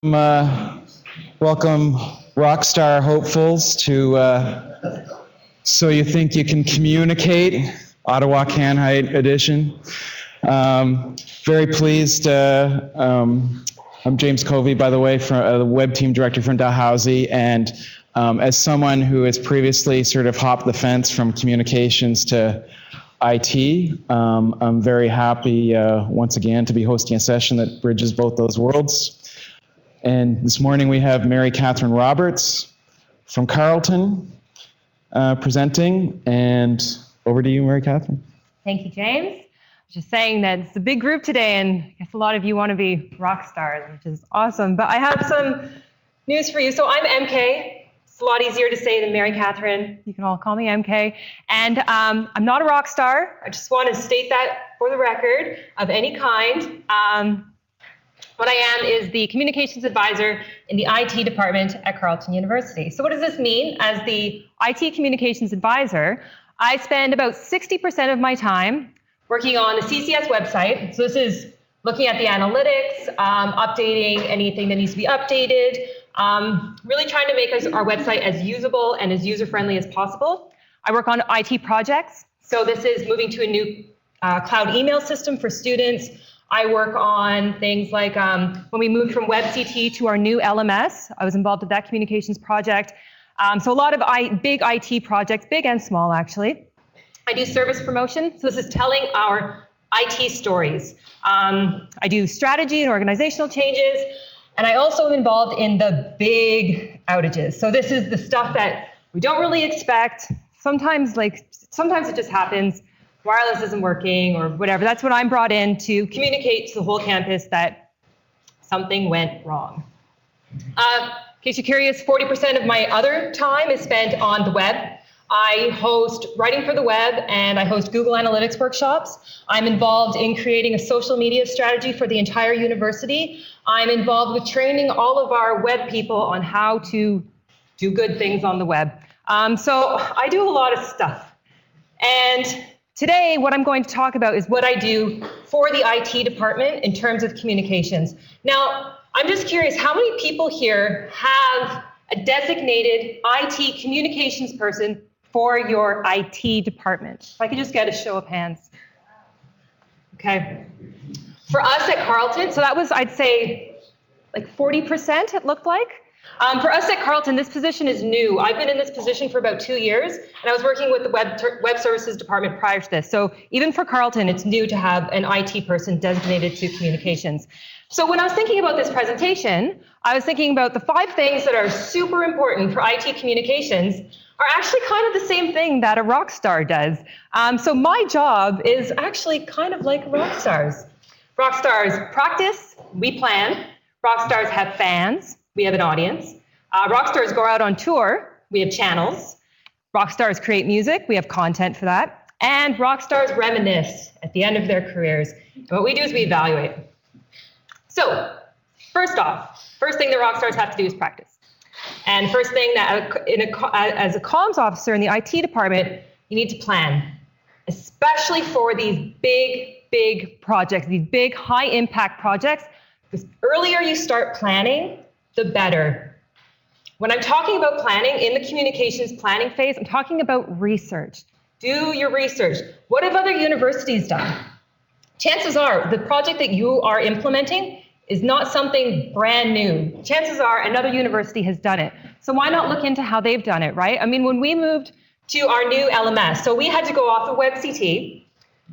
Welcome Rockstar hopefuls to So You Think You Can Communicate, Ottawa CANHEIT edition. Very pleased, I'm James Covey, by the way, from the web team director from Dalhousie, and as someone who has previously sort of hopped the fence from communications to IT, I'm very happy once again to be hosting a session that bridges both those worlds. And this morning we have Mary Kathryn Roberts from Carleton presenting, and over to you, Mary Kathryn. Thank you, James. Just saying that it's a big group today, and I guess a lot of you want to be rock stars, which is awesome. But I have some news for you. So I'm MK. It's a lot easier to say than Mary Kathryn. You can all call me MK. And I'm not a rock star. I just want to state that for the record of any kind. What I am is the communications advisor in the IT department at Carleton University. So what does this mean? As the IT communications advisor, I spend about 60% of my time working on the CCS website. So this is looking at the analytics, updating anything that needs to be updated, really trying to make our website as usable and as user-friendly as possible. I work on IT projects. So this is moving to a new cloud email system for students. I work on things like when we moved from WebCT to our new LMS. I was involved with that communications project. So a lot of big IT projects, big and small actually. I do service promotion. So this is telling our IT stories. I do strategy and organizational changes. And I also am involved in the big outages. So this is the stuff that we don't really expect. Sometimes it just happens. Wireless isn't working or whatever. That's what I'm brought in to communicate to the whole campus that something went wrong. In case you're curious, 40% of my other time is spent on the web. I host writing for the web and I host Google Analytics workshops. I'm involved in creating a social media strategy for the entire university. I'm involved with training all of our web people on how to do good things on the web. So I do a lot of stuff. And today, what I'm going to talk about is what I do for the IT department in terms of communications. Now, I'm just curious, how many people here have a designated IT communications person for your IT department? If I could just get a show of hands. Okay. For us at Carleton, so that was, I'd say, like 40% it looked like. For us at Carleton, this position is new. I've been in this position for about 2 years, and I was working with the web services department prior to this. So even for Carleton, it's new to have an IT person designated to communications. So when I was thinking about this presentation, I was thinking about the 5 things that are super important for IT communications are actually kind of the same thing that a rock star does. So my job is actually kind of like rock stars. Rock stars practice, we plan. Rock stars have fans. We have an audience. Rock stars go out on tour. We have channels. Rock stars create music. We have content for that. And rock stars reminisce at the end of their careers. And what we do is we evaluate. So first thing the rock stars have to do is practice. And first thing that as a comms officer in the IT department, you need to plan, especially for these big projects, these big high impact projects. The earlier you start planning, the better. When I'm talking about planning, in the communications planning phase, I'm talking about research. Do your research. What have other universities done? Chances are the project that you are implementing is not something brand new. Chances are another university has done it. So why not look into how they've done it, right? I mean, when we moved to our new LMS, so we had to go off of WebCT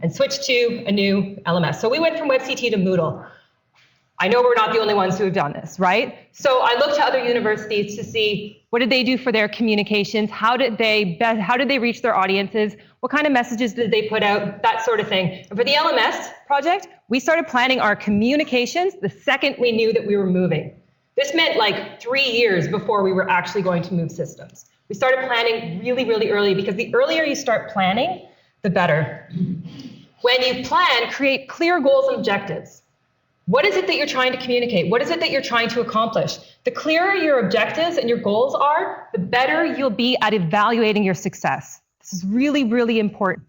and switch to a new LMS. So we went from WebCT to Moodle. I know we're not the only ones who have done this, right? So I looked to other universities to see what did they do for their communications, how did they reach their audiences, what kind of messages did they put out, that sort of thing. And for the LMS project, we started planning our communications the second we knew that we were moving. This meant like 3 years before we were actually going to move systems. We started planning really, really early because the earlier you start planning, the better. When you plan, create clear goals and objectives. What is it that you're trying to communicate? What is it that you're trying to accomplish? The clearer your objectives and your goals are, the better you'll be at evaluating your success. This is really, really important.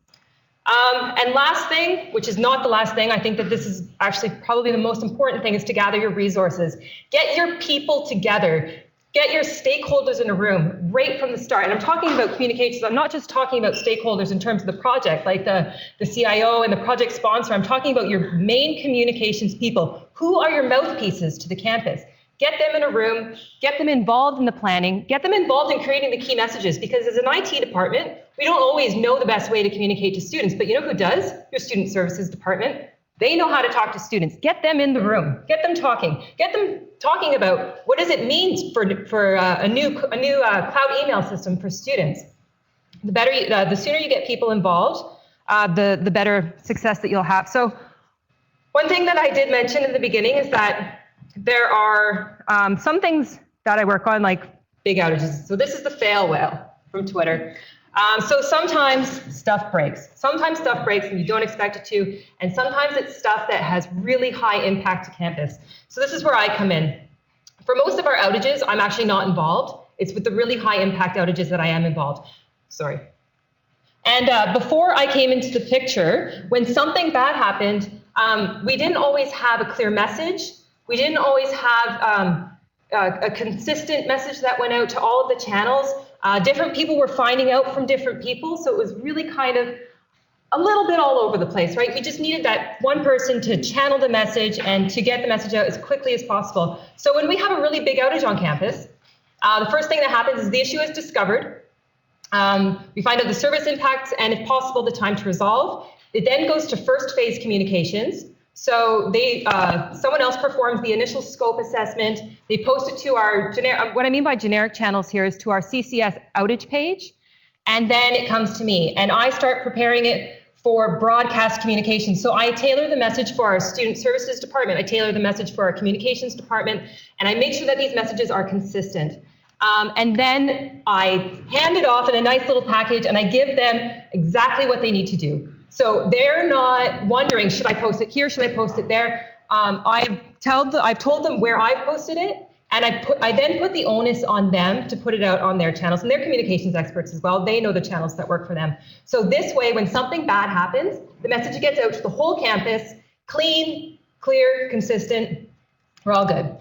And last thing, which is not the last thing, I think that this is actually probably the most important thing, is to gather your resources. Get your people together. Get your stakeholders in a room right from the start. And I'm talking about communications. I'm not just talking about stakeholders in terms of the project, like the CIO and the project sponsor. I'm talking about your main communications people. Who are your mouthpieces to the campus? Get them in a room, get them involved in the planning, get them involved in creating the key messages, because as an IT department, we don't always know the best way to communicate to students, but you know who does? Your student services department. They know how to talk to students. Get them in the room, get them talking about what does it mean for a new cloud email system for students. The sooner you get people involved, the better success that you'll have. So one thing that I did mention in the beginning is that there are some things that I work on, like big outages. So this is the fail whale from Twitter. So sometimes stuff breaks. Sometimes stuff breaks and you don't expect it to. And sometimes it's stuff that has really high impact to campus. So this is where I come in. For most of our outages, I'm actually not involved. It's with the really high impact outages that I am involved. Sorry. And before I came into the picture, when something bad happened, we didn't always have a clear message. We didn't always have a consistent message that went out to all of the channels. Different people were finding out from different people, so it was really kind of a little bit all over the place, right? We just needed that one person to channel the message and to get the message out as quickly as possible. So when we have a really big outage on campus, the first thing that happens is the issue is discovered. We find out the service impacts and, if possible, the time to resolve. It then goes to first phase communications. So someone else performs the initial scope assessment. They post it to our generic, what I mean by generic channels here is to our CCS outage page. And then it comes to me and I start preparing it for broadcast communications. So I tailor the message for our student services department. I tailor the message for our communications department, and I make sure that these messages are consistent. And then I hand it off in a nice little package and I give them exactly what they need to do. So they're not wondering, should I post it here? Should I post it there? I've told them where I've posted it, and I then put the onus on them to put it out on their channels, and they're communications experts as well. They know the channels that work for them. So this way, when something bad happens, the message gets out to the whole campus, clean, clear, consistent. We're all good.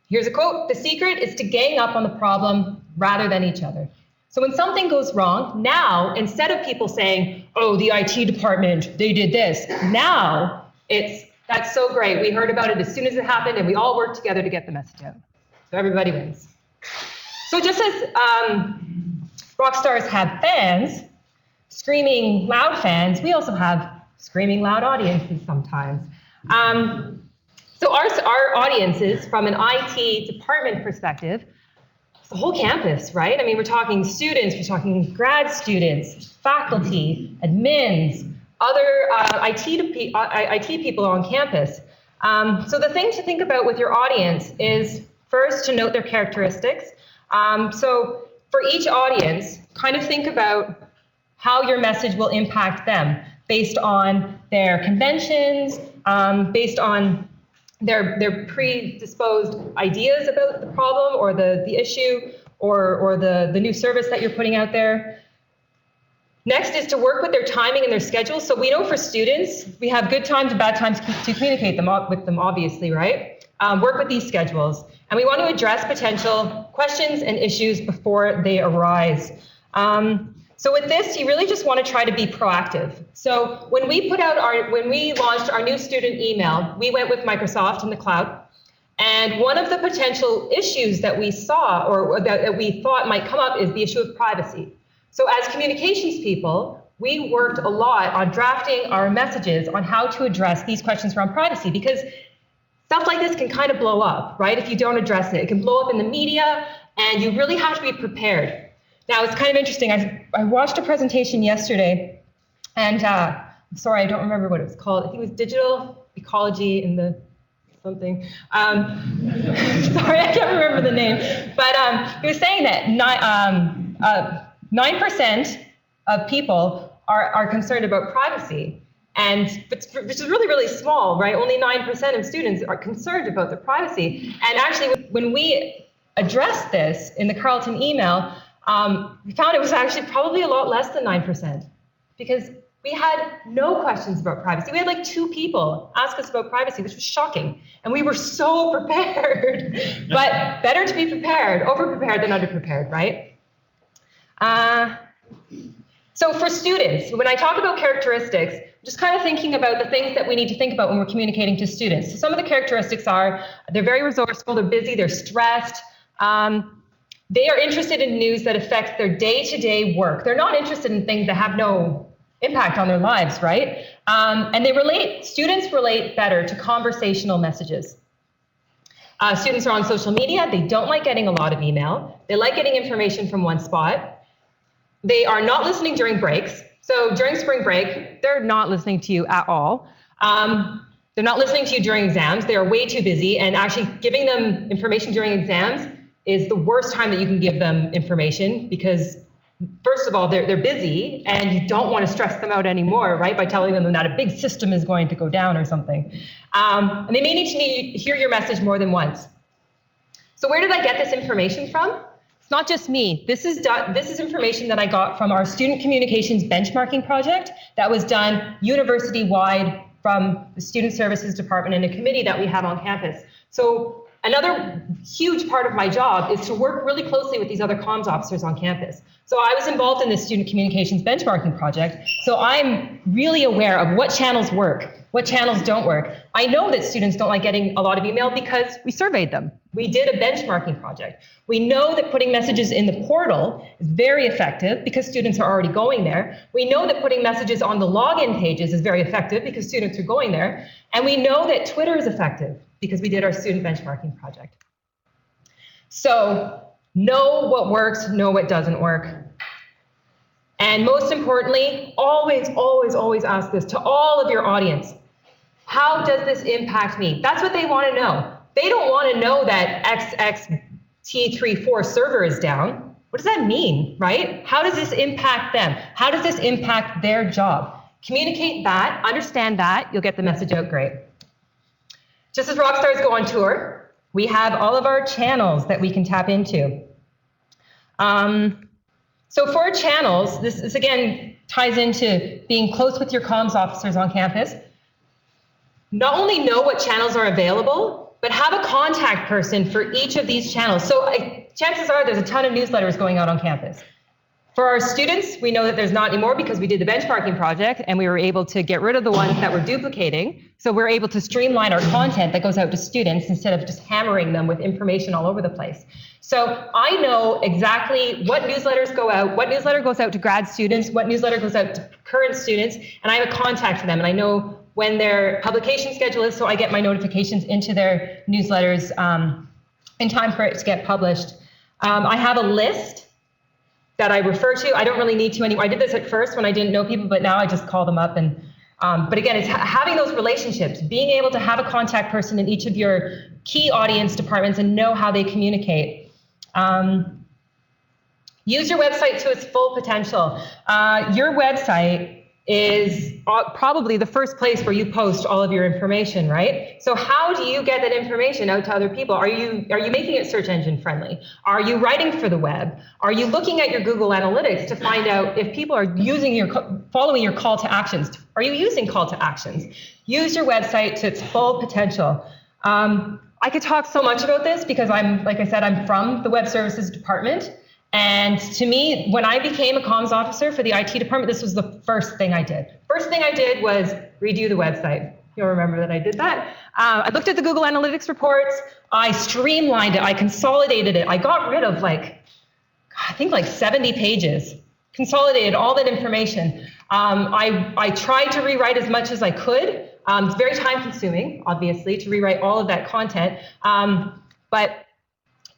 Here's a quote: "The secret is to gang up on the problem rather than each other." So when something goes wrong, now, instead of people saying, oh, the IT department, they did this, now that's so great. We heard about it as soon as it happened and we all worked together to get the message out. So everybody wins. So just as rock stars have fans, screaming loud fans, we also have screaming loud audiences sometimes. So our audiences, from an IT department perspective, the whole campus, right? I mean, we're talking students, we're talking grad students, faculty, admins, other IT people on campus. So the thing to think about with your audience is first to note their characteristics. So for each audience, kind of think about how your message will impact them based on their conventions, based on their predisposed ideas about the problem or the issue or the new service that you're putting out there. Next is to work with their timing and their schedule. So we know for students, we have good times and bad times to communicate with them, obviously, right? Work with these schedules. And we want to address potential questions and issues before they arise. So with this, you really just want to try to be proactive. So when we launched our new student email, we went with Microsoft in the cloud. And one of the potential issues that we saw or that we thought might come up is the issue of privacy. So as communications people, we worked a lot on drafting our messages on how to address these questions around privacy, because stuff like this can kind of blow up, right? If you don't address it, it can blow up in the media, and you really have to be prepared. Now, it's kind of interesting. I watched a presentation yesterday, and I'm sorry, I don't remember what it was called. I think it was digital ecology in the something. Sorry, I can't remember the name. But he was saying that 9% of people are concerned about privacy, which is really, really small, right? Only 9% of students are concerned about their privacy. And actually, when we addressed this in the Carleton email, we found it was actually probably a lot less than 9%, because We had no questions about privacy. We had like 2 people ask us about privacy, which was shocking. And we were so prepared. But better to be prepared, over-prepared than under-prepared, right? So for students, when I talk about characteristics, I'm just kind of thinking about the things that we need to think about when we're communicating to students. So some of the characteristics are, they're very resourceful, they're busy, they're stressed. They are interested in news that affects their day-to-day work. They're not interested in things that have no impact on their lives, right? And students relate better to conversational messages. Students are on social media. They don't like getting a lot of email. They like getting information from one spot. They are not listening during breaks. So during spring break, they're not listening to you at all. They're not listening to you during exams. They are way too busy, and actually giving them information during exams is the worst time that you can give them information, because first of all, they're busy, and you don't want to stress them out anymore, right? By telling them that a big system is going to go down or something. And they may need to hear your message more than once. So where did I get this information from? It's not just me. This is information that I got from our student communications benchmarking project that was done university-wide from the Student Services Department and a committee that we have on campus. So another huge part of my job is to work really closely with these other comms officers on campus. So I was involved in this student communications benchmarking project. So I'm really aware of what channels work, what channels don't work. I know that students don't like getting a lot of email because we surveyed them. We did a benchmarking project. We know that putting messages in the portal is very effective because students are already going there. We know that putting messages on the login pages is very effective because students are going there. And we know that Twitter is effective because we did our student benchmarking project. So know what works, know what doesn't work. And most importantly, always, always, always ask this to all of your audience. How does this impact me? That's what they want to know. They don't want to know that XXT34 server is down. What does that mean, right? How does this impact them? How does this impact their job? Communicate that, understand that, you'll get the message out great. Just as Rockstars go on tour, we have all of our channels that we can tap into. So for our channels, this again ties into being close with your comms officers on campus. Not only know what channels are available, but have a contact person for each of these channels. So chances are there's a ton of newsletters going out on campus. For our students, we know that there's not anymore because we did the benchmarking project and we were able to get rid of the ones that were duplicating. So we're able to streamline our content that goes out to students instead of just hammering them with information all over the place. So I know exactly what newsletters go out, what newsletter goes out to grad students, what newsletter goes out to current students, and I have a contact for them, and I know when their publication schedule is, so I get my notifications into their newsletters in time for it to get published. I have a list that I refer to. I don't really need to anymore. I did this at first when I didn't know people, but now I just call them up. And but again, it's having those relationships, being able to have a contact person in each of your key audience departments and know how they communicate. Use your website to its full potential. Your website is probably the first place where you post all of your information, right? So how do you get that information out to other people? Are you making it search engine friendly? Are you writing for the web? Are you looking at your Google Analytics to find out if people are following your call to actions? Are you using call to actions? Use your website to its full potential. I could talk so much about this because like I said, I'm from the Web Services Department. And to me, when I became a comms officer for the IT department, this was the first thing I did. First thing I did was redo the website. You'll remember that I did that. I looked at the Google Analytics reports. I streamlined it. I consolidated it. I got rid of I think 70 pages. Consolidated all that information. I tried to rewrite as much as I could. It's very time consuming, obviously, to rewrite all of that content. But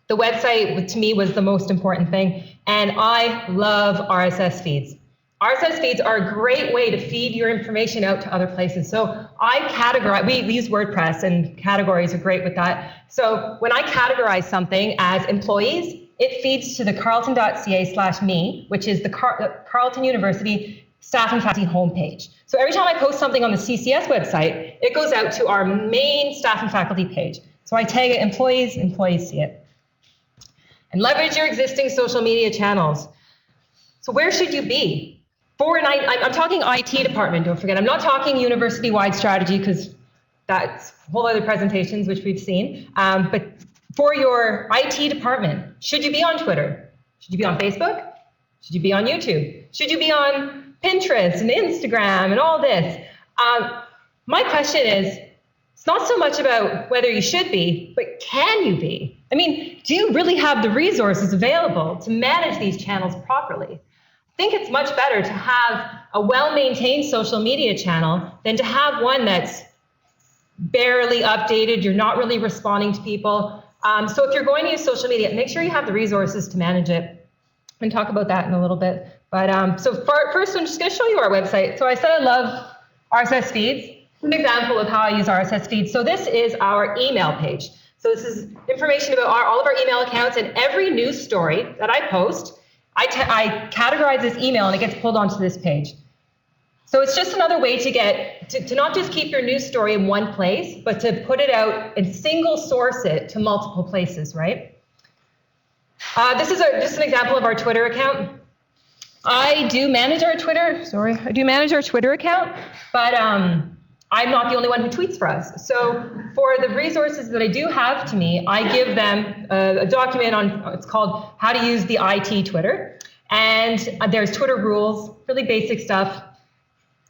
the website, to me, was the most important thing. And I love RSS feeds. RSS feeds are a great way to feed your information out to other places. So I categorize, we use WordPress, and categories are great with that. So when I categorize something as employees, it feeds to the carleton.ca/me, which is the Carleton University staff and faculty homepage. So every time I post something on the CCS website, it goes out to our main staff and faculty page. So I tag it employees, employees see it. And leverage your existing social media channels. So where should you be? I'm talking IT department, don't forget. I'm not talking university-wide strategy because that's whole other presentations, which we've seen. But for your IT department, should you be on Twitter? Should you be on Facebook? Should you be on YouTube? Should you be on Pinterest and Instagram and all this? My question is, it's not so much about whether you should be, but can you be? I mean, do you really have the resources available to manage these channels properly? I think it's much better to have a well-maintained social media channel than to have one that's barely updated, you're not really responding to people. So if you're going to use social media, make sure you have the resources to manage it. And talk about that in a little bit. But first, I'm just going to show you our website. So I said I love RSS feeds. An example of how I use RSS feeds. So this is our email page. So this is information about all of our email accounts, and every news story that I post, I categorize this email and it gets pulled onto this page. So it's just another way to get to not just keep your news story in one place, but to put it out and single source it to multiple places, right? This is just an example of our Twitter account. I do manage our Twitter account, but I'm not the only one who tweets for us. So for the resources that I do have to me, I give them a document on, it's called How to Use the IT Twitter. And there's Twitter rules, really basic stuff,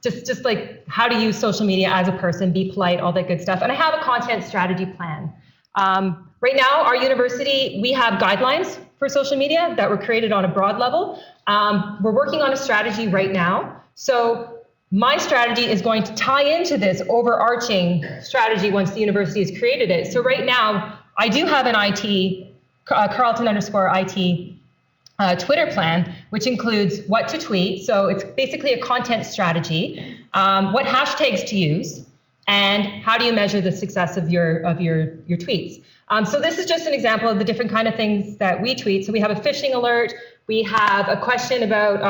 just like how to use social media as a person, be polite, all that good stuff. And I have a content strategy plan. Right now, our university, we have guidelines for social media that were created on a broad level. We're working on a strategy right now. So my strategy is going to tie into this overarching strategy once the university has created it. So right now, I do have an IT, Carleton_IT Twitter plan, which includes what to tweet. So it's basically a content strategy, what hashtags to use, and how do you measure the success of your tweets. So this is just an example of the different kind of things that we tweet. So we have a phishing alert. We have a question about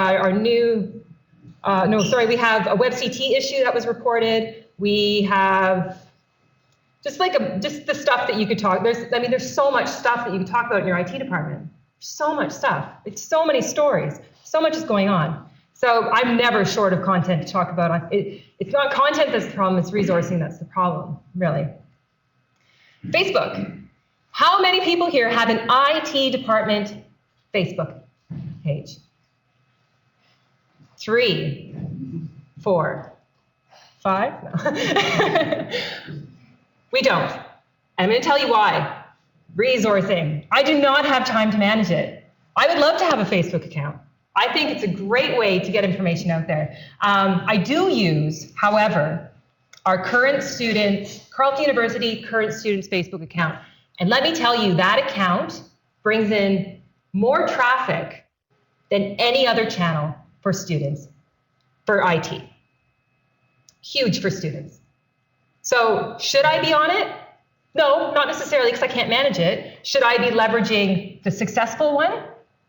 we have a WebCT issue that was reported. We have just the stuff that you could talk. There's so much stuff that you can talk about in your IT department. So much stuff. It's so many stories. So much is going on. So I'm never short of content to talk about. It's not content that's the problem, it's resourcing that's the problem, really. Facebook. How many people here have an IT department Facebook page? 3, 4, 5? No. We don't. And I'm going to tell you why. Resourcing. I do not have time to manage it. I would love to have a Facebook account. I think it's a great way to get information out there. I do use, however, our current students, Carleton University current students Facebook account. And let me tell you, that account brings in more traffic than any other channel for students, for IT. Huge for students. So should I be on it? No, not necessarily because I can't manage it. Should I be leveraging the successful one?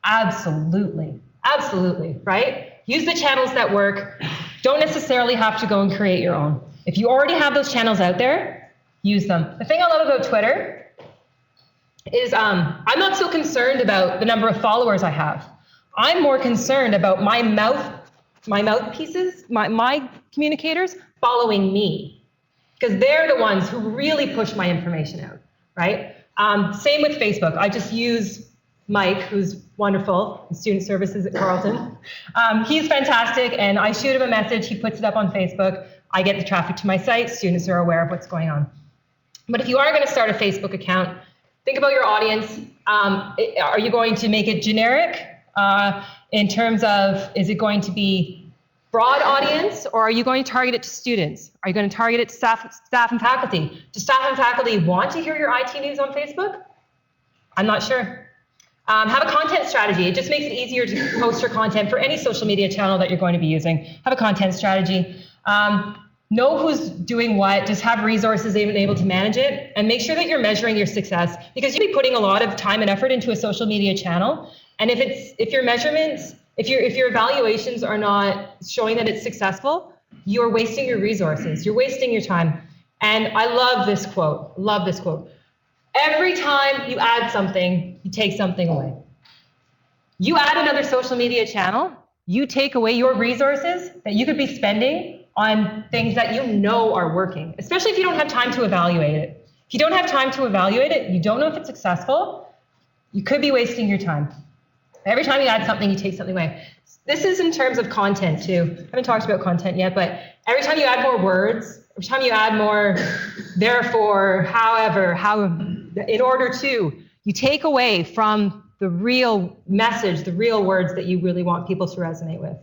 Absolutely. Absolutely, right? Use the channels that work. Don't necessarily have to go and create your own. If you already have those channels out there, use them. The thing I love about Twitter is I'm not so concerned about the number of followers I have. I'm more concerned about my mouthpieces, my communicators following me, because they're the ones who really push my information out, right? Same with Facebook. I just use Mike, who's wonderful in student services at Carleton. He's fantastic, and I shoot him a message. He puts it up on Facebook. I get the traffic to my site. Students are aware of what's going on. But if you are going to start a Facebook account, think about your audience. Are you going to make it generic in terms of, is it going to be broad audience, or are you going to target it to students? Are you going to target it to staff and faculty? Do staff and faculty want to hear your IT news on Facebook? I'm not sure. Have a content strategy. It just makes it easier to post your content for any social media channel that you're going to be using. Have a content strategy. Know who's doing what, just have resources able to manage it, and make sure that you're measuring your success, because you'll be putting a lot of time and effort into a social media channel. And if your measurements, if your evaluations are not showing that it's successful, you're wasting your resources, you're wasting your time. And I love this quote, Every time you add something, you take something away. You add another social media channel, you take away your resources that you could be spending on things that you know are working, especially if you don't have time to evaluate it. If you don't have time to evaluate it, you don't know if it's successful, you could be wasting your time. Every time you add something, you take something away. This is in terms of content too. I haven't talked about content yet, but every time you add more words, every time you add more therefore, however, how, in order to, you take away from the real message, the real words that you really want people to resonate with.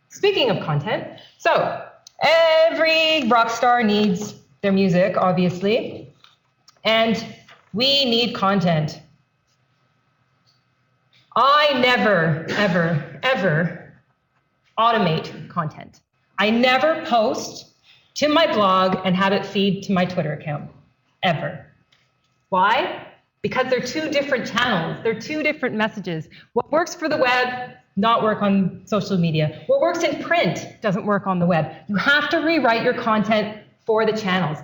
Speaking of content, so every rock star needs their music, obviously, and we need content. I never, ever, ever automate content. I never post to my blog and have it feed to my Twitter account, ever. Why? Because they're two different channels. They're two different messages. What works for the web, not work on social media. What works in print doesn't work on the web. You have to rewrite your content for the channels.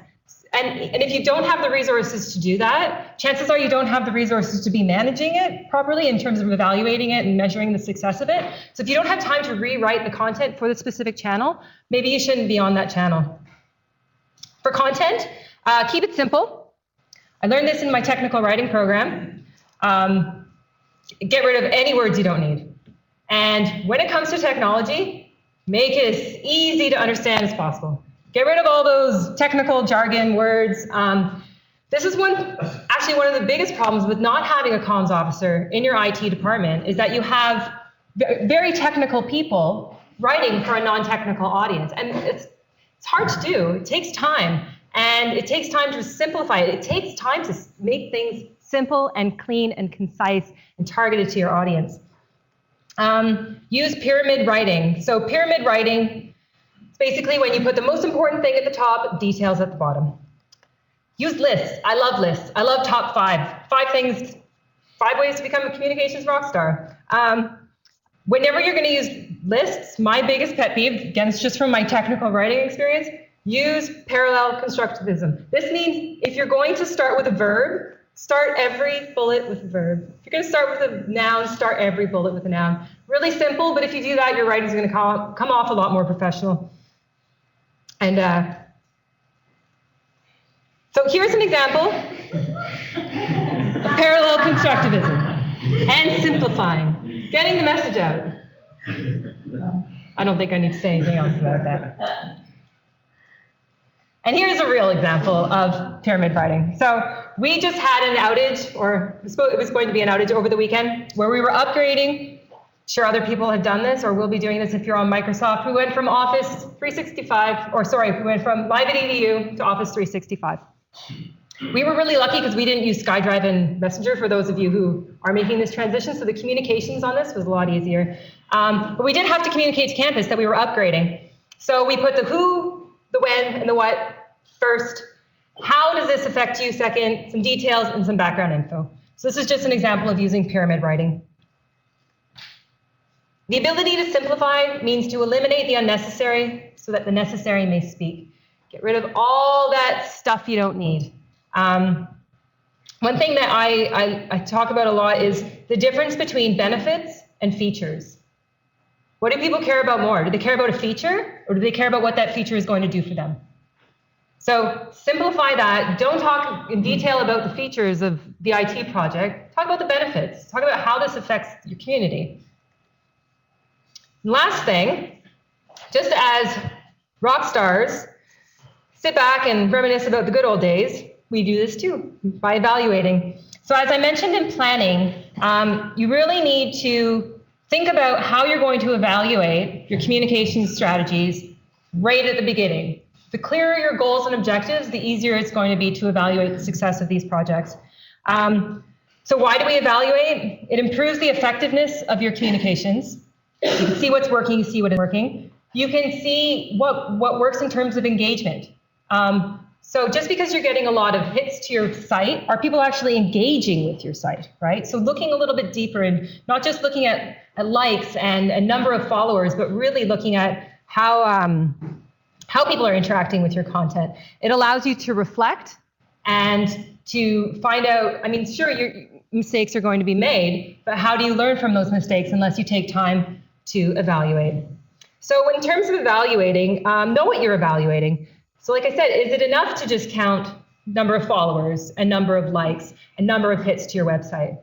And if you don't have the resources to do that, chances are you don't have the resources to be managing it properly in terms of evaluating it and measuring the success of it. So if you don't have time to rewrite the content for the specific channel, maybe you shouldn't be on that channel. For content, keep it simple. I learned this in my technical writing program. Get rid of any words you don't need. And when it comes to technology, make it as easy to understand as possible. Get rid of all those technical jargon words. This is actually one of the biggest problems with not having a comms officer in your IT department is that you have very technical people writing for a non-technical audience. And it's hard to do. It takes time. And it takes time to simplify it. It takes time to make things simple and clean and concise and targeted to your audience. Use pyramid writing. So pyramid writing, basically when you put the most important thing at the top, details at the bottom. Use lists. I love lists. I love top 5. 5 things, 5 ways to become a communications rock star. Whenever you're going to use lists, my biggest pet peeve, again, it's just from my technical writing experience, use parallel constructivism. This means if you're going to start with a verb, start every bullet with a verb. If you're going to start with a noun, start every bullet with a noun. Really simple, but if you do that, your writing's going to come off a lot more professional. And so here's an example of parallel constructivism and simplifying, getting the message out. I don't think I need to say anything else about that. And here's a real example of pyramid writing. So we just had an outage, or it was going to be an outage over the weekend, where we were upgrading. Sure, other people have done this, or will be doing this if you're on Microsoft. We went from Office 365, we went from Live at EDU to Office 365. We were really lucky because we didn't use SkyDrive and Messenger for those of you who are making this transition, so the communications on this was a lot easier. But we did have to communicate to campus that we were upgrading. So we put the who, the when, and the what first. How does this affect you second? Some details and some background info. So this is just an example of using pyramid writing. The ability to simplify means to eliminate the unnecessary so that the necessary may speak. Get rid of all that stuff you don't need. One thing that I talk about a lot is the difference between benefits and features. What do people care about more? Do they care about a feature, or do they care about what that feature is going to do for them? So simplify that. Don't talk in detail about the features of the IT project. Talk about the benefits. Talk about how this affects your community. Last thing, just as rock stars sit back and reminisce about the good old days, we do this too by evaluating. So as I mentioned in planning, you really need to think about how you're going to evaluate your communication strategies right at the beginning. The clearer your goals and objectives, the easier it's going to be to evaluate the success of these projects. So why do we evaluate? It improves the effectiveness of your communications. You can see what's working, you see what is working. You can see what works in terms of engagement. So just because you're getting a lot of hits to your site, are people actually engaging with your site, right? So looking a little bit deeper and not just looking at likes and a number of followers, but really looking at how people are interacting with your content. It allows you to reflect and to find out, I mean, sure, your mistakes are going to be made, but how do you learn from those mistakes unless you take time to evaluate? So in terms of evaluating, know what you're evaluating. So like I said, is it enough to just count number of followers and number of likes and number of hits to your website?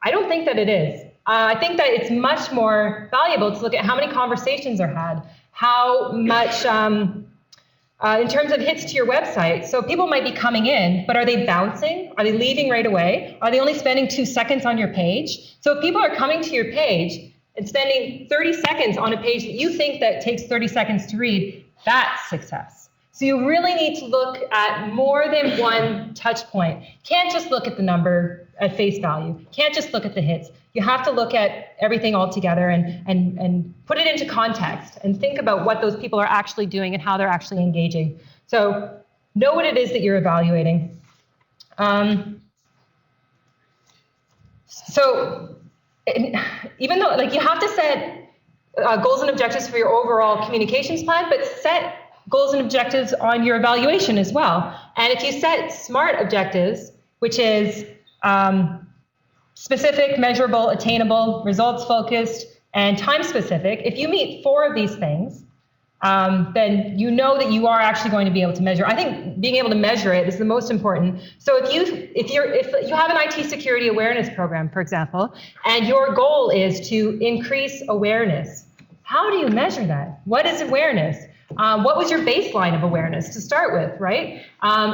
I don't think that it is. I think that it's much more valuable to look at how many conversations are had, how much, in terms of hits to your website. So people might be coming in, but are they bouncing? Are they leaving right away? Are they only spending 2 seconds on your page? So if people are coming to your page and spending 30 seconds on a page that you think that takes 30 seconds to read, that's success. So you really need to look at more than one touch point. Can't just look at the number at face value. Can't just look at the hits. You have to look at everything all together and put it into context and think about what those people are actually doing and how they're actually engaging. So know what it is that you're evaluating. So even though, like, you have to set goals and objectives for your overall communications plan, but set goals and objectives on your evaluation as well. And if you set SMART objectives, which is specific, measurable, attainable, results focused, and time specific, if you meet 4 of these things, then you know that you are actually going to be able to measure. I think being able to measure it is the most important. So if you have an IT security awareness program, for example, and your goal is to increase awareness, how do you measure that? What is awareness? What was your baseline of awareness to start with, right?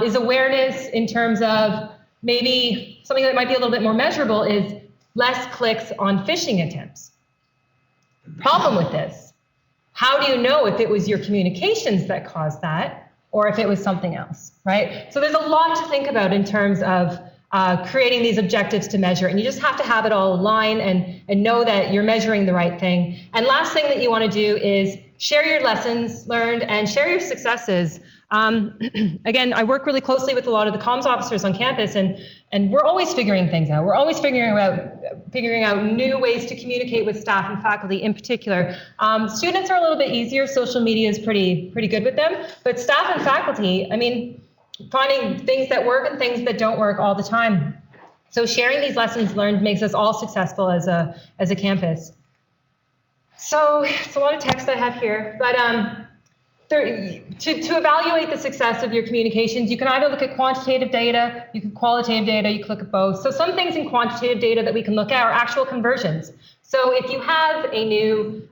Is awareness in terms of maybe something that might be a little bit more measurable is less clicks on phishing attempts. Problem with this, how do you know if it was your communications that caused that or if it was something else, right? So there's a lot to think about in terms of creating these objectives to measure, and you just have to have it all aligned and know that you're measuring the right thing. And last thing that you want to do is share your lessons learned and share your successes. Again, I work really closely with a lot of the comms officers on campus, and we're always figuring things out. We're always figuring out new ways to communicate with staff and faculty in particular. Students are a little bit easier. Social media is pretty good with them, but staff and faculty, I mean, finding things that work and things that don't work all the time. So sharing these lessons learned makes us all successful as a campus. So it's a lot of text I have here, but to evaluate the success of your communications, you can either look at quantitative data, you can qualitative data, you can look at both. So some things in quantitative data that we can look at are actual conversions. So if you have a new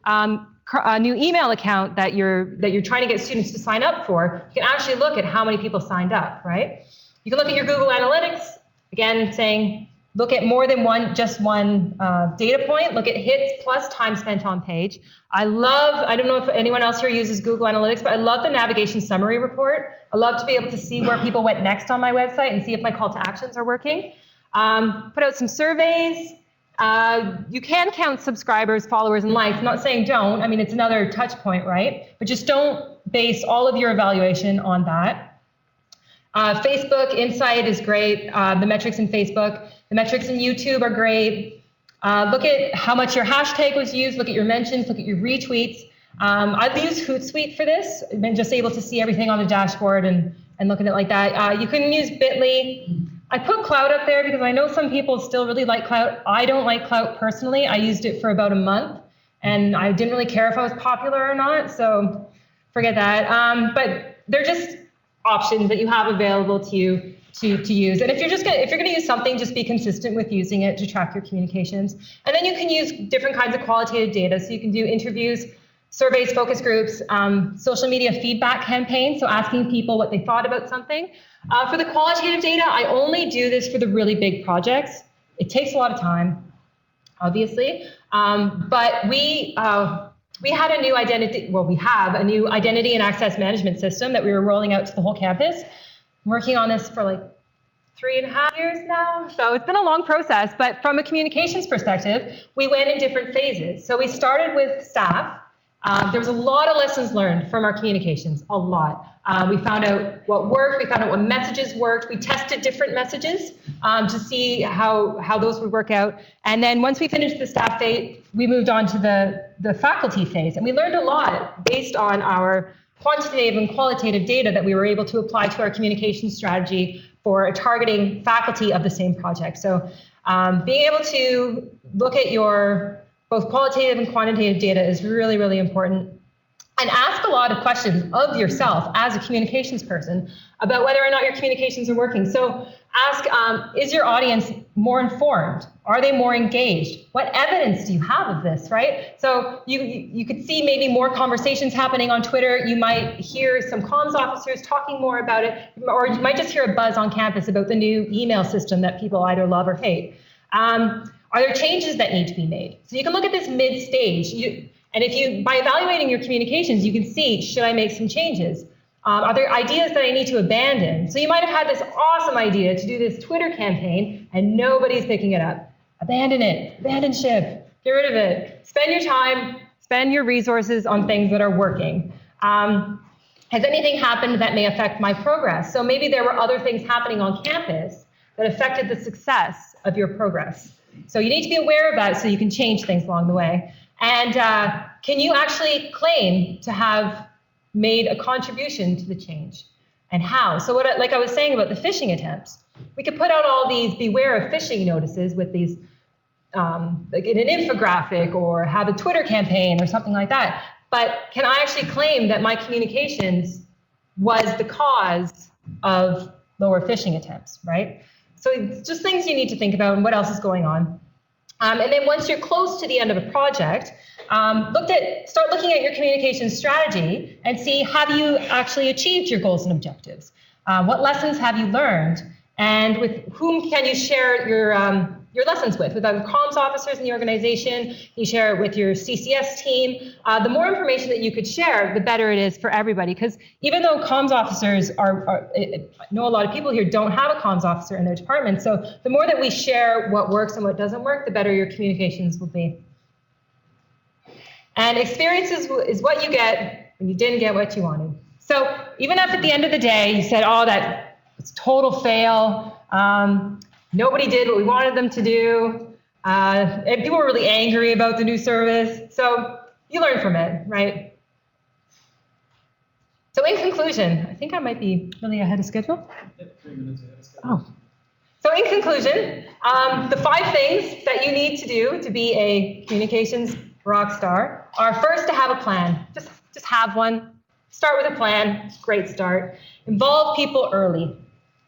email account that you're trying to get students to sign up for, you can actually look at how many people signed up, right? You can look at your Google Analytics, again, saying, look at more than just one data point, look at hits plus time spent on page. I don't know if anyone else here uses Google Analytics, but I love the navigation summary report. I love to be able to see where people went next on my website and see if my call to actions are working. Put out some surveys. You can count subscribers, followers, and likes. I'm not saying don't. I mean, it's another touch point, right? But just don't base all of your evaluation on that. Facebook Insight is great. The metrics in Facebook. The metrics in YouTube are great. Look at how much your hashtag was used. Look at your mentions. Look at your retweets. I've used Hootsuite for this. I've been just able to see everything on the dashboard and look at it like that. You can use Bitly. I put Cloud up there because I know some people still really like Cloud. I don't like Cloud personally. I used it for about a month, and I didn't really care if I was popular or not, so forget that. But they're just options that you have available to you to use. And if you're going to use something, just be consistent with using it to track your communications. And then you can use different kinds of qualitative data. So you can do interviews, surveys, focus groups, social media feedback campaigns, so asking people what they thought about something. For the qualitative data, I only do this for the really big projects. It takes a lot of time, obviously, but we had a new identity, well, we have a new identity and access management system that we were rolling out to the whole campus. I'm working on this for like 3.5 years now. So it's been a long process, but from a communications perspective, we went in different phases. So we started with staff. There was a lot of lessons learned from our communications, a lot. We found out what worked, we found out what messages worked, we tested different messages to see how those would work out. And then once we finished the staff phase, we moved on to the faculty phase. And we learned a lot based on our quantitative and qualitative data that we were able to apply to our communication strategy for targeting faculty of the same project. So being able to look at your both qualitative and quantitative data is really, really important. And ask a lot of questions of yourself as a communications person about whether or not your communications are working. So ask, is your audience more informed? Are they more engaged? What evidence do you have of this, right? So you could see maybe more conversations happening on Twitter. You might hear some comms officers talking more about it, or you might just hear a buzz on campus about the new email system that people either love or hate. Are there changes that need to be made? So you can look at this mid-stage. And if you, by evaluating your communications, you can see, should I make some changes? Are there ideas that I need to abandon? So you might have had this awesome idea to do this Twitter campaign and nobody's picking it up. Abandon it, abandon ship, get rid of it. Spend your time, spend your resources on things that are working. Has anything happened that may affect my progress? So maybe there were other things happening on campus that affected the success of your progress. So you need to be aware of that so you can change things along the way. And can you actually claim to have made a contribution to the change? And how? So like I was saying about the phishing attempts, we could put out all these beware of phishing notices with these, like in an infographic, or have a Twitter campaign or something like that. But can I actually claim that my communications was the cause of lower phishing attempts, right? So it's just things you need to think about and what else is going on. And then once you're close to the end of a project, start looking at your communication strategy and see, have you actually achieved your goals and objectives? What lessons have you learned? And with whom can you share your lessons with other comms officers in the organization? You share it with your CCS team. The more information that you could share, the better it is for everybody. Because even though comms officers I know a lot of people here don't have a comms officer in their department. So the more that we share what works and what doesn't work, the better your communications will be. And experience is what you get when you didn't get what you wanted. So even if at the end of the day you said, oh, that it's total fail, nobody did what we wanted them to do, and people were really angry about the new service, so you learn from it, right? So in conclusion, I think I might be really ahead of schedule. Yep, 3 minutes ahead of schedule. Oh. So in conclusion, the 5 things that you need to do to be a communications rock star are: first, to have a plan. Just have one. Start with a plan. Great start. Involve people early.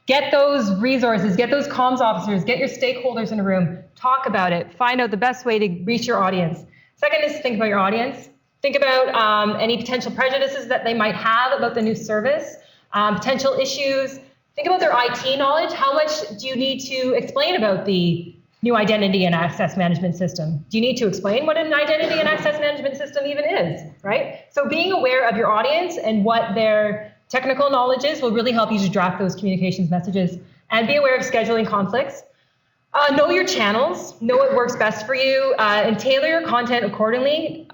Get those resources, get those comms officers, get your stakeholders in a room, talk about it, find out the best way to reach your audience. Second is to think about your audience. Think about any potential prejudices that they might have about the new service, potential issues. Think about their IT knowledge. How much do you need to explain about the new identity and access management system? Do you need to explain what an identity and access management system even is, right? So being aware of your audience and what their technical knowledges will really help you to draft those communications messages, and be aware of scheduling conflicts. Know your channels, know what works best for you, and tailor your content accordingly.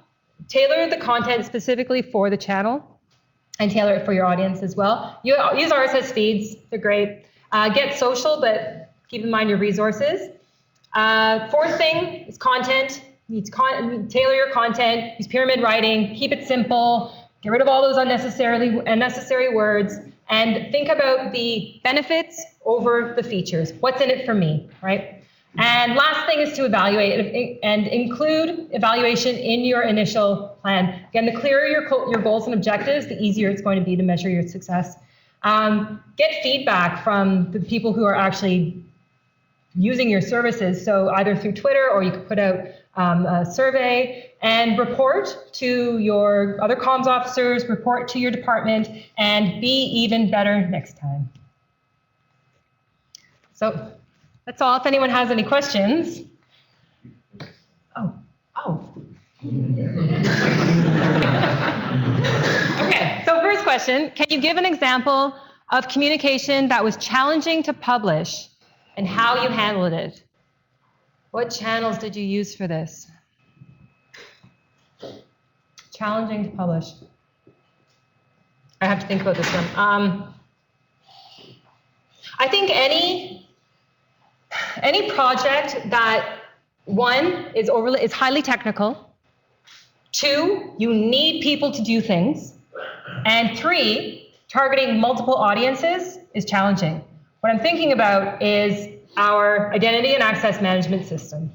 Tailor the content specifically for the channel, and tailor it for your audience as well. Use RSS feeds, they're great. Get social, but keep in mind your resources. Fourth thing is content. Tailor your content, use pyramid writing, keep it simple. Get rid of all those unnecessary words, and think about the benefits over the features. What's in it for me, right? And last thing is to evaluate and include evaluation in your initial plan. Again, the clearer your goals and objectives, the easier it's going to be to measure your success. Get feedback from the people who are actually using your services. So either through Twitter, or you could put out a survey, and report to your other comms officers, report to your department, and be even better next time. So that's all. If anyone has any questions. Oh. Okay, so first question, can you give an example of communication that was challenging to publish and how you handled it? What channels did you use for this? Challenging to publish. I have to think about this one. I think any project that, 1, is highly technical, 2, you need people to do things, and 3, targeting multiple audiences is challenging. what I'm thinking about is our identity and access management system.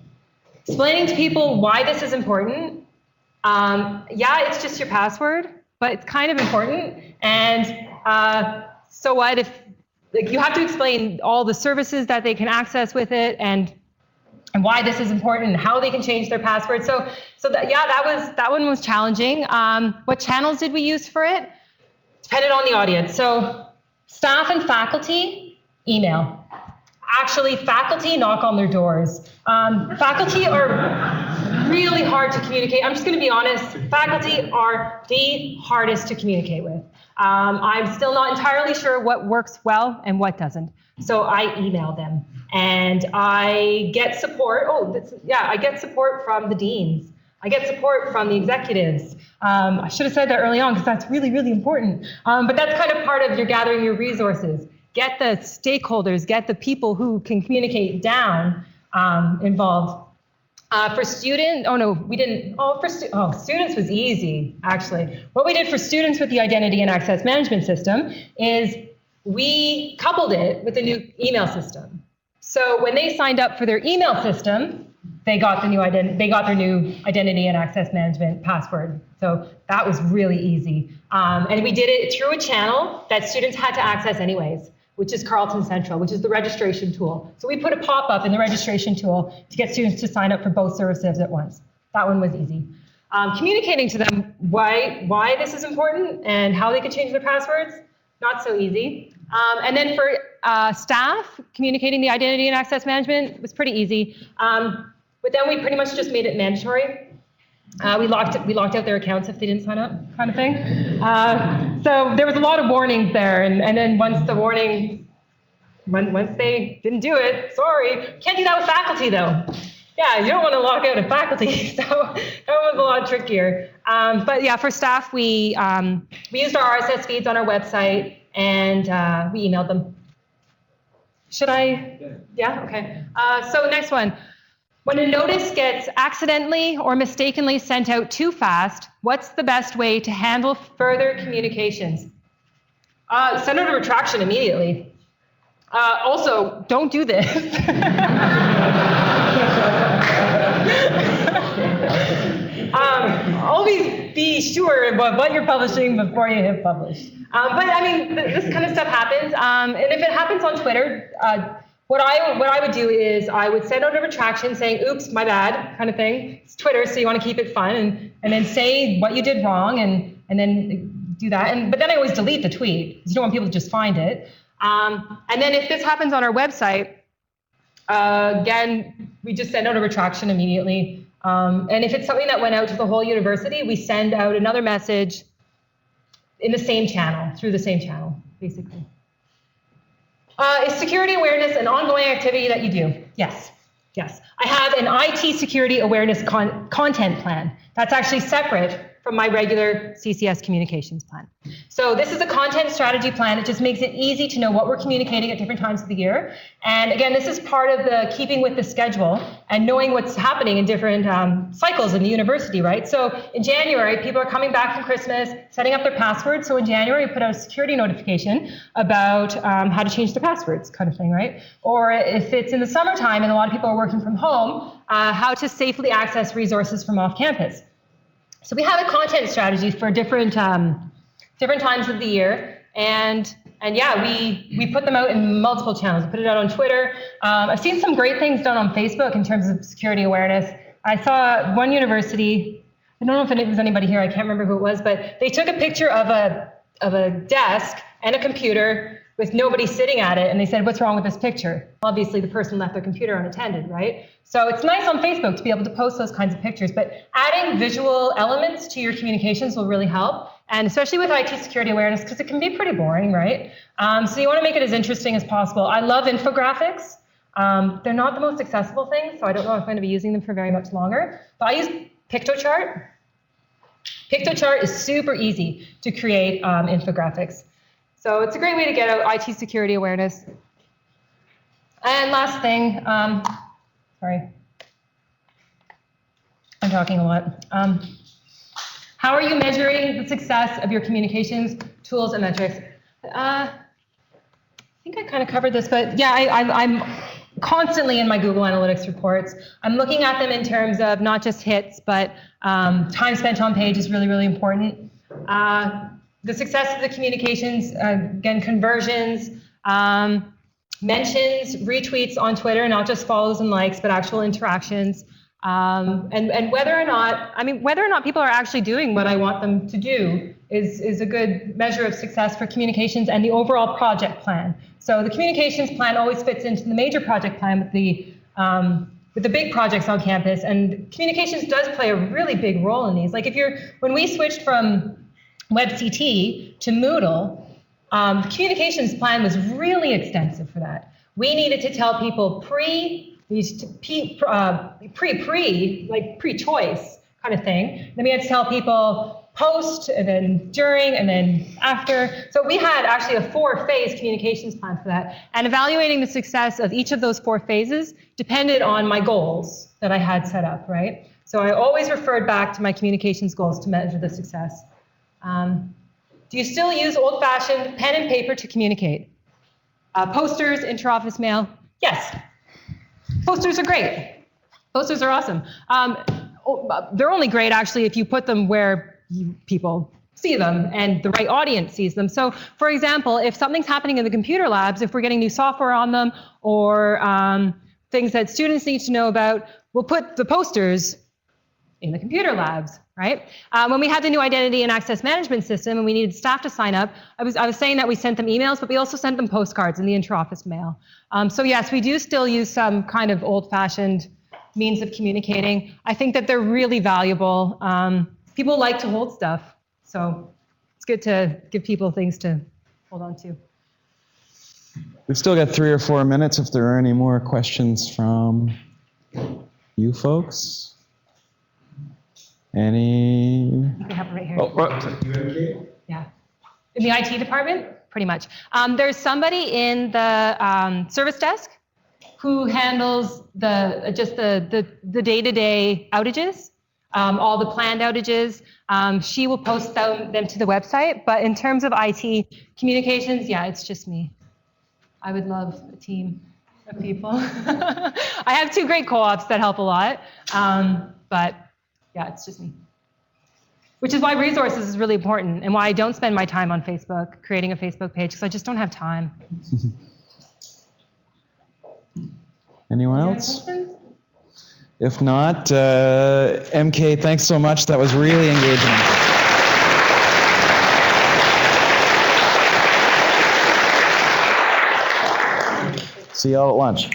Explaining to people why this is important. Yeah, it's just your password, but it's kind of important. And so what if, like, you have to explain all the services that they can access with it, and why this is important, and how they can change their password. So that, yeah, that one was challenging. What channels did we use for it? Depended on the audience. So staff and faculty, email. Actually, faculty knock on their doors. Faculty are really hard to communicate. I'm just going to be honest. Faculty are the hardest to communicate with. I'm still not entirely sure what works well and what doesn't. So I email them, and I get support. I get support from the deans. I get support from the executives. I should have said that early on, because that's really, really important. But that's kind of part of your gathering your resources. Get the stakeholders, get the people who can communicate down involved. For students, students was easy, actually. What we did for students with the identity and access management system is we coupled it with the new email system. So when they signed up for their email system, they got their new identity and access management password. So that was really easy. And we did it through a channel that students had to access anyways, which is Carleton Central, which is the registration tool. So we put a pop-up in the registration tool to get students to sign up for both services at once. That one was easy. Communicating to them why this is important and how they could change their passwords, not so easy. And then for staff, communicating the identity and access management was pretty easy. But then we pretty much just made it mandatory. We locked out their accounts if they didn't sign up, kind of thing. So there was a lot of warnings there, and then once they didn't do it, sorry, can't do that with faculty though. Yeah, you don't want to lock out a faculty, so that was a lot trickier. But yeah, for staff, we used our RSS feeds on our website, and we emailed them. Should I? Yeah, okay. So next one. When a notice gets accidentally or mistakenly sent out too fast, what's the best way to handle further communications? Send out a retraction immediately. Also, don't do this. Always be sure about what you're publishing before you hit publish. But I mean, this kind of stuff happens. And if it happens on Twitter, what I would do is I would send out a retraction saying, oops, my bad, kind of thing. It's Twitter, so you want to keep it fun, and then say what you did wrong, and then do that. But then I always delete the tweet, because you don't want people to just find it. And then if this happens on our website, again, we just send out a retraction immediately. And if it's something that went out to the whole university, we send out another message in the same channel, through the same channel, basically. Is security awareness an ongoing activity that you do? Yes. Yes. I have an IT security awareness content plan. That's actually separate from my regular CCS communications plan. So this is a content strategy plan. It just makes it easy to know what we're communicating at different times of the year. And again, this is part of the keeping with the schedule and knowing what's happening in different cycles in the university, right? So in January, people are coming back from Christmas, setting up their passwords. So in January, we put out a security notification about how to change their passwords, kind of thing, right? Or if it's in the summertime and a lot of people are working from home, how to safely access resources from off campus. So we have a content strategy for different times of the year, and yeah, we put them out in multiple channels. We put it out on Twitter. I've seen some great things done on Facebook in terms of security awareness. I saw one university, I don't know if it was anybody here, I can't remember who it was, but they took a picture of a desk and a computer with nobody sitting at it, and they said, what's wrong with this picture? Obviously, the person left their computer unattended, right? So it's nice on Facebook to be able to post those kinds of pictures, but adding visual elements to your communications will really help, and especially with IT security awareness, because it can be pretty boring, right? So you want to make it as interesting as possible. I love infographics. They're not the most accessible thing, so I don't know if I'm going to be using them for very much longer, but I use PictoChart. PictoChart is super easy to create infographics. So it's a great way to get out IT security awareness. And last thing, sorry, I'm talking a lot. How are you measuring the success of your communications tools and metrics? I think I kind of covered this, but yeah, I'm constantly in my Google Analytics reports. I'm looking at them in terms of not just hits, but time spent on page is really, really important. The success of the communications, again, conversions, mentions, retweets on Twitter, not just follows and likes, but actual interactions. And whether or not people are actually doing what I want them to do is a good measure of success for communications and the overall project plan. So the communications plan always fits into the major project plan with the big projects on campus, and communications does play a really big role in these. Like when we switched from WebCT to Moodle, the communications plan was really extensive for that. We needed to tell people pre-choice kind of thing. Then we had to tell people post, and then during, and then after. So we had actually a 4-phase communications plan for that. And evaluating the success of each of those 4 phases depended on my goals that I had set up, right? So I always referred back to my communications goals to measure the success. Do you still use old-fashioned pen and paper to communicate? Posters, inter-office mail? Yes. Posters are great. Posters are awesome. They're only great, actually, if you put them where people see them and the right audience sees them. So, for example, if something's happening in the computer labs, if we're getting new software on them, or things that students need to know about, we'll put the posters in the computer labs, right? When we had the new identity and access management system and we needed staff to sign up, I was saying that we sent them emails, but we also sent them postcards in the inter-office mail. So yes, we do still use some kind of old-fashioned means of communicating. I think that they're really valuable. People like to hold stuff, so it's good to give people things to hold on to. We've still got 3 or 4 minutes if there are any more questions from you folks. Any? You can have it right here. Oh, yeah. In the IT department, pretty much. There's somebody in the service desk who handles the day-to-day outages, all the planned outages. She will post them to the website, but in terms of IT communications, yeah, it's just me. I would love a team of people. I have 2 great co-ops that help a lot, but yeah, it's just me. Which is why resources is really important, and why I don't spend my time on Facebook, creating a Facebook page, because I just don't have time. Anyone else? If not, MK, thanks so much. That was really engaging. See you all at lunch.